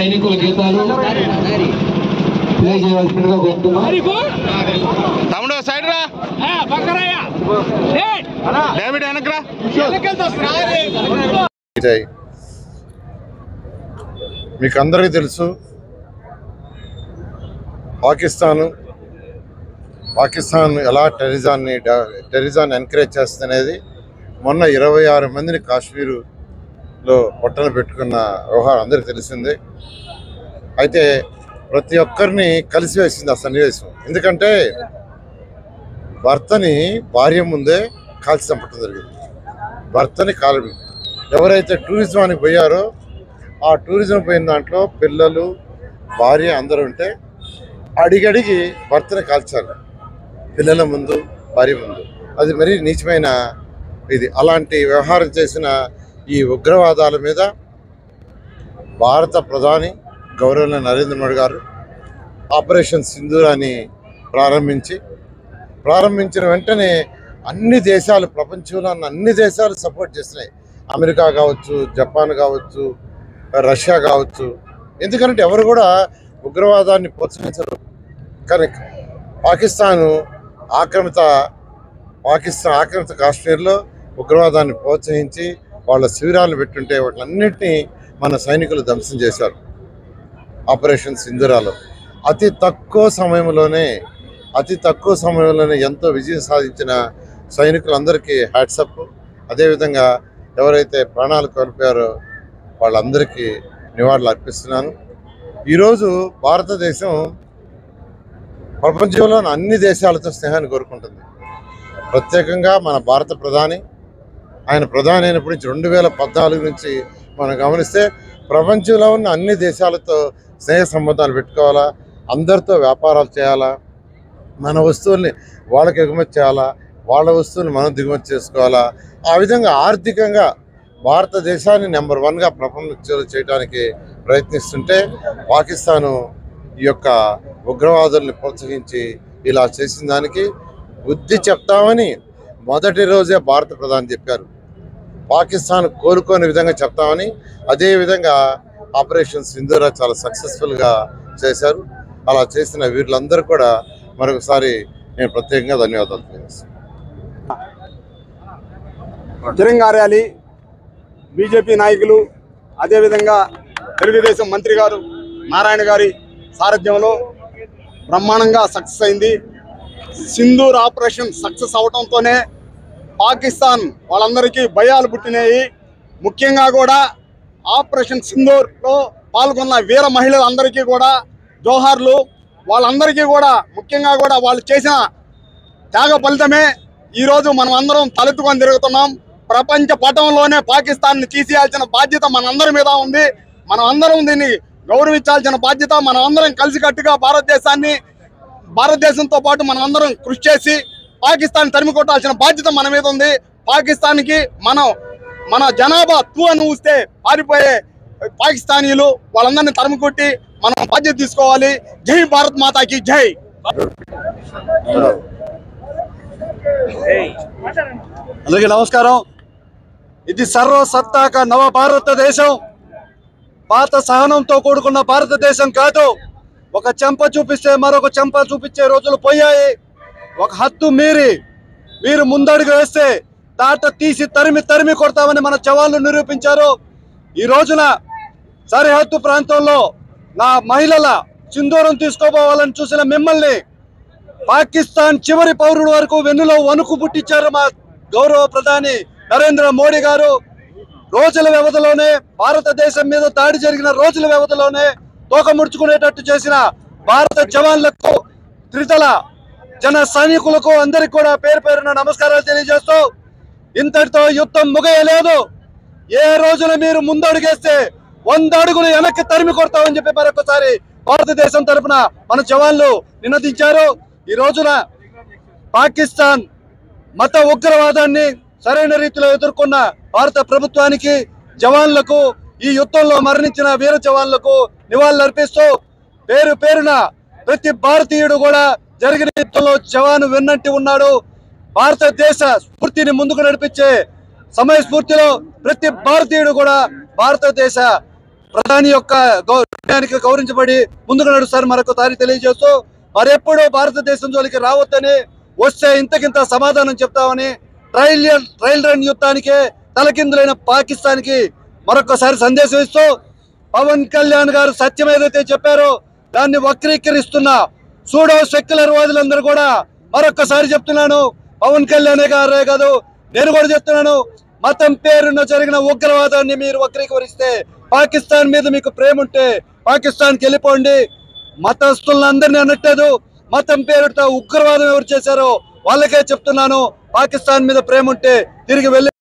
సైనికుల గీతాలు ప్లే చేయవలసిందిగా కోరుతున్నాం. తమ్ముడు సైడ్ రా, డేవిడ్ వెనకరా. మీకు అందరికీ తెలుసు, పాకిస్తాన్ ఎలా టెర్రరిజాన్ని ఎంకరేజ్ చేస్తుందనేది మొన్న 26 మందిని కాశ్మీరులో పొట్టన పెట్టుకున్న వ్యవహారం అందరికీ తెలిసిందే. అయితే ప్రతి ఒక్కరిని కలిసి వేసింది ఆ సన్నివేశం. ఎందుకంటే భర్తని భార్య ముందే కాల్చి చంపటం జరిగింది. భర్తని ఎవరైతే టూరిజానికి పోయారో ఆ టూరిజం పోయిన దాంట్లో పిల్లలు భార్య అందరూ ఉంటే అడిగడిగి భర్తని కాల్చారు, పిల్లల ముందు భార్య ముందు. అది మరీ నీచమైన ఇది. అలాంటి వ్యవహారం చేసిన ఈ ఉగ్రవాదాల మీద భారత ప్రధాని గౌరవ నరేంద్ర మోడీ గారు ఆపరేషన్ సింధూర్ అని ప్రారంభించిన వెంటనే అన్ని దేశాలు, ప్రపంచంలో ఉన్న అన్ని దేశాలు సపోర్ట్ చేస్తున్నాయి. అమెరికా కావచ్చు, జపాన్ కావచ్చు, రష్యా కావచ్చు. ఎందుకంటే ఎవరు కూడా ఉగ్రవాదాన్ని ప్రోత్సహించరు. కానీ పాకిస్తాన్ ఆక్రమిత కాశ్మీర్లో ఉగ్రవాదాన్ని ప్రోత్సహించి వాళ్ళ శిబిరాలను పెట్టుంటే వాటిలన్నింటినీ మన సైనికులు ధ్వంసం చేశారు. ఆపరేషన్ సింధూరాలో అతి తక్కువ సమయంలోనే ఎంతో విజయం సాధించిన సైనికులందరికీ హ్యాట్సప్. అదేవిధంగా ఎవరైతే ప్రాణాలు కోల్పోయారో వాళ్ళందరికీ నివాళులు అర్పిస్తున్నాను. ఈరోజు భారతదేశం ప్రపంచంలోని అన్ని దేశాలతో స్నేహాన్ని కోరుకుంటుంది. ప్రత్యేకంగా మన భారత ప్రధాని అయినప్పటి నుంచి 2014 నుంచి మనం గమనిస్తే ప్రపంచంలో ఉన్న అన్ని దేశాలతో స్నేహ సంబంధాలు పెట్టుకోవాలా, అందరితో వ్యాపారాలు చేయాలా, మన వస్తువుల్ని వాళ్ళకి ఎగుమతి చేయాలా, వాళ్ళ వస్తువుల్ని మనం దిగుమతి చేసుకోవాలా. ఆ విధంగా ఆర్థికంగా భారతదేశాన్ని నెంబర్ 1గా ప్రపంచంలో చేయడానికి ప్రయత్నిస్తుంటే పాకిస్తాను ఈ యొక్క ఉగ్రవాదుల్ని ప్రోత్సహించి ఇలా చేసిన దానికి బుద్ధి చెప్తామని మొదటి రోజే భారత ప్రధాని చెప్పారు. పాకిస్తాన్ కోరుకోని విధంగా చెప్తామని. అదేవిధంగా ఆపరేషన్ సింధూరా చాలా సక్సెస్ఫుల్గా చేశారు. అలా చేసిన వీళ్ళందరూ కూడా మరొకసారి నేను ప్రత్యేకంగా ధన్యవాదాలు తెలియజేస్తాను. తిరంగా ర్యాలీ బీజేపీ నాయకులు, అదేవిధంగా తెలుగుదేశం మంత్రి గారు నారాయణ గారి సారథ్యంలో బ్రహ్మాండంగా సక్సెస్ అయింది. సింధూర్ ఆపరేషన్ సక్సెస్ అవడంతోనే పాకిస్తాన్ వాళ్ళందరికీ భయాలు పుట్టినాయి. ముఖ్యంగా కూడా ఆపరేషన్ సింధూర్లో పాల్గొన్న వీర మహిళలందరికీ కూడా జోహార్లు. వాళ్ళందరికీ కూడా ముఖ్యంగా కూడా వాళ్ళు చేసిన త్యాగ ఫలితమే ఈరోజు మనం అందరం తలెత్తుకొని తిరుగుతున్నాం. ప్రపంచ పటంలోనే పాకిస్తాన్ని తీసేయాల్సిన బాధ్యత మనందరి మీద ఉంది. మనం అందరం దీన్ని గౌరవించాల్సిన బాధ్యత. మనం అందరం కలిసికట్టుగా భారతదేశంతో పాటు మనం అందరం కృషి చేసి పాకిస్తాన్ తరిమి కొట్టాల్సిన బాధ్యత మన మీద ఉంది. పాకిస్తాన్కి మన జనాభా అని ఊస్తే పారిపోయే పాకిస్తానీలు వాళ్ళందరినీ తరిమి కొట్టి మనం బాధ్యత తీసుకోవాలి. జై భారత్ మాతాకి జై. అందరికీ నమస్కారం. ఇది సర్వసత్తాక నవ భారతదేశం, పాత సహనంతో కూడుకున్న భారతదేశం కాదు. ఒక చెంప చూపిస్తే మరొక చెంప చూపించే రోజులు పోయాయి. ఒక హద్దు మీరు ముందడుగు వేస్తే తాట తీసి తరిమి కొడతామని మన జవాన్లు నిరూపించారు. ఈ రోజున సరిహద్దు ప్రాంతంలో నా మహిళల సింధూరం తీసుకోపోవాలని చూసిన మిమ్మల్ని పాకిస్తాన్ చివరి పౌరుడు వరకు వెన్నులో వణుకు పుట్టించారు మా గౌరవ ప్రధాని నరేంద్ర మోడీ గారు. రోజుల వ్యవధిలోనే భారతదేశం మీద దాడి జరిగిన రోజుల వ్యవధిలోనే తోక ముడుచుకునేటట్టు చేసిన భారత జవాన్లకు, త్రితల జన సైనికులకు అందరికి కూడా పేరు పేరున నమస్కారాలు తెలియజేస్తూ, ఇంతటితో యుద్ధం ముగియలేదు. ఏ రోజున మీరు ముందడుగేస్తే 100 అడుగులు వెనక్కి తరిమి కొడతామని చెప్పి మరొకసారి భారతదేశం తరఫున మన జవాన్లు నినదించారు. ఈ రోజున పాకిస్తాన్ మత ఉగ్రవాదాన్ని సరైన రీతిలో ఎదుర్కొన్న భారత ప్రభుత్వానికి, జవాన్లకు, ఈ యుద్ధంలో మరణించిన వీర జవాన్లకు నివాళులర్పిస్తూ పేరు పేరున ప్రతి భారతీయుడు కూడా జరిగిన యుద్ధంలో జవాను వెన్నంటి ఉన్నాడు. భారతదేశ స్ఫూర్తిని ముందుకు నడిపించే సమయ స్ఫూర్తిలో ప్రతి భారతీయుడు కూడా భారతదేశ ప్రధాని యొక్క గౌరవించబడి ముందుకు నడుస్తారు మరొకసారి తెలియజేస్తూ మరెప్పుడూ భారతదేశం జోలికి రావద్దని, వస్తే ఇంతకింత సమాధానం చెప్తామని ట్రయల్ రన్ యుద్ధానికే తలకిందులైన పాకిస్తాన్కి మరొకసారి సందేశం ఇస్తూ పవన్ కళ్యాణ్ గారు సత్యం ఏదైతే చెప్పారో దాన్ని వక్రీకరిస్తున్న సూడో సెక్యులర్ వాదులందరూ కూడా మరొకసారి చెప్తున్నాను, పవన్ కళ్యాణ్ గారే కాదు నేను కూడా చెప్తున్నాను, మతం పేరున జరిగిన ఉగ్రవాదాన్ని మీరు వక్రీకరిస్తే, పాకిస్తాన్ మీద మీకు ప్రేమ ఉంటే పాకిస్తాన్కి వెళ్ళిపోండి. మతస్థులందరినీ అనట్లేదు, మతం పేరుతో ఉగ్రవాదం ఎవరు చేశారో వాళ్ళకే చెప్తున్నాను, పాకిస్తాన్ మీద ప్రేమ ఉంటే తిరిగి వెళ్ళి